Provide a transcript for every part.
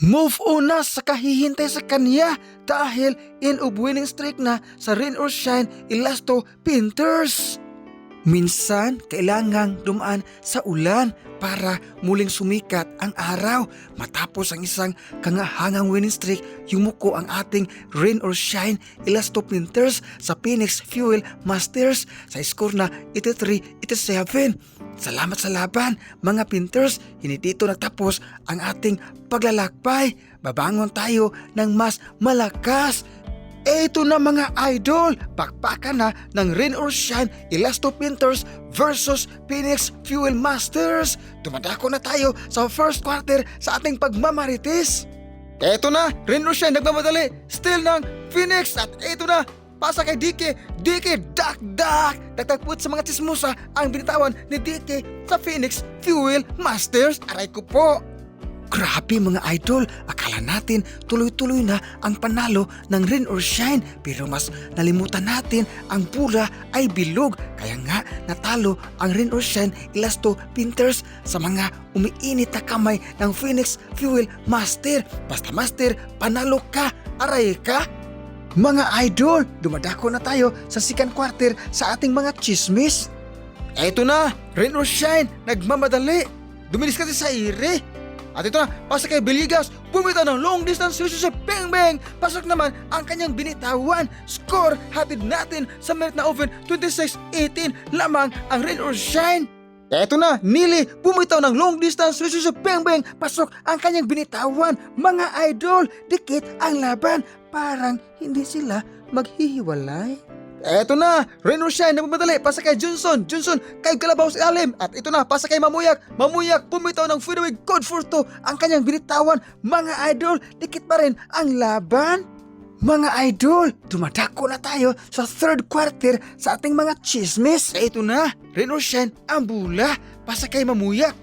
Move on na sa kahihintay sa kanya dahil in of winning streak na sa Rain or Shine Elasto Painters. Minsan, kailangang dumaan sa ulan para muling sumikat ang araw. Matapos ang isang kangahangang winning streak, yumuko ang ating Rain or Shine Elasto Painters sa Phoenix Fuel Masters sa score na 83-87. Salamat sa laban mga Painters, hindi dito nagtapos ang ating paglalakbay. Babangon tayo ng mas malakas. Eto na mga idol, pakpakan na ng Rain or Shine Elasto Painters versus Phoenix Fuel Masters. Dumadako na tayo sa first quarter sa ating pagmamarites. Eto na, Rain or Shine nagmamadali, still ng Phoenix, at eto na, pasa kay Dike, dak. Nagtagput sa mga tsismusa ang binitawan ni Dike sa Phoenix Fuel Masters. Aray ko po. Grabe mga idol, akala natin tuloy-tuloy na ang panalo ng Rain or Shine, pero mas nalimutan natin ang pula ay bilog. Kaya nga natalo ang Rain or Shine Elasto Painters sa mga umiinit na kamay ng Phoenix Fuel Master. Basta Master, panalo ka, aray ka. Mga idol, dumadako na tayo sa second quarter sa ating mga chismis. Eto na, Rain or Shine, nagmamadali. Dumilis kasi sa ire. At ito na, pasa kay Villegas, bumitaw ng long distance si Beng. Pasok naman ang kanyang binitawan. Score, hatid natin sa minute na open, 26-18 lamang ang Rain or Shine. Eto na, Nili, bumitaw ng long distance si Beng. Pasok ang kanyang binitawan. Mga idol, dikit ang laban. Parang hindi sila maghihiwalay. Eto na, Rain or Shine nagmamadali, pasa kay Johnson kay Kalabaw sa ilalim. At ito na, pasa kay Mamuyak, bumitaw ng fadeaway good for two ang kanyang binitawan. Mga idol, dikit pa rin ang laban. Mga idol, dumadako na tayo sa third quarter sa ating mga chismis. Ito na, Rain or Shine ang bula, pasa kay Mamuyak,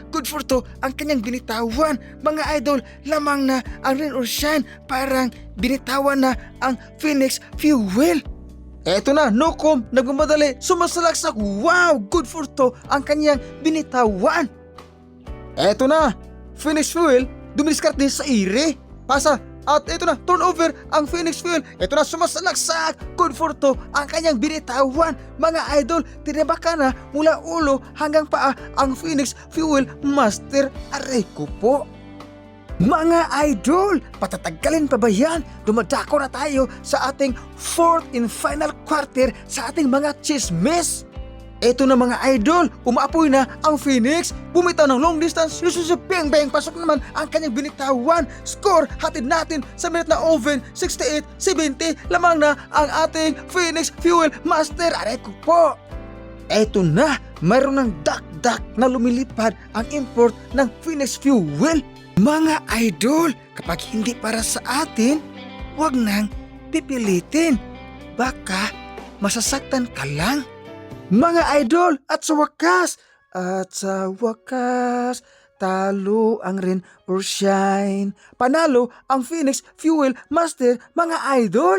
good for two ang kanyang binitawan. Mga idol, lamang na ang Rain or Shine, parang binitawan na ang Phoenix Fuel. Eto na, Nukom, nagmamadali, sumasalaksak, wow, good for two ang kanyang binitawan. Eto na, Phoenix Fuel, dumidiskarte sa ire, pasa, at eto na, turnover ang Phoenix Fuel. Eto na, sumasalaksak, good for two ang kanyang binitawan. Mga idol, tinabaka na mula ulo hanggang paa ang Phoenix Fuel Master. Aray ko po. Mga idol, patatagkalin pa ba yan? Dumadako na tayo sa ating fourth and final quarter sa ating mga chismis. Eto na mga idol, umaapoy na ang Phoenix. Bumitaw ng long distance, si Beng. Pasok naman ang kanyang binitawan. Score, hatid natin sa minute na oven, 68-70 lamang na ang ating Phoenix Fuel Master. Aray ko po. Eto na, mayroon ng dak na lumilipad ang import ng Phoenix Fuel. Mga idol, kapag hindi para sa atin, huwag nang pipilitin. Baka masasaktan ka lang. Mga idol, at sa wakas, talo ang Rain or Shine. Panalo ang Phoenix Fuel Master, mga idol.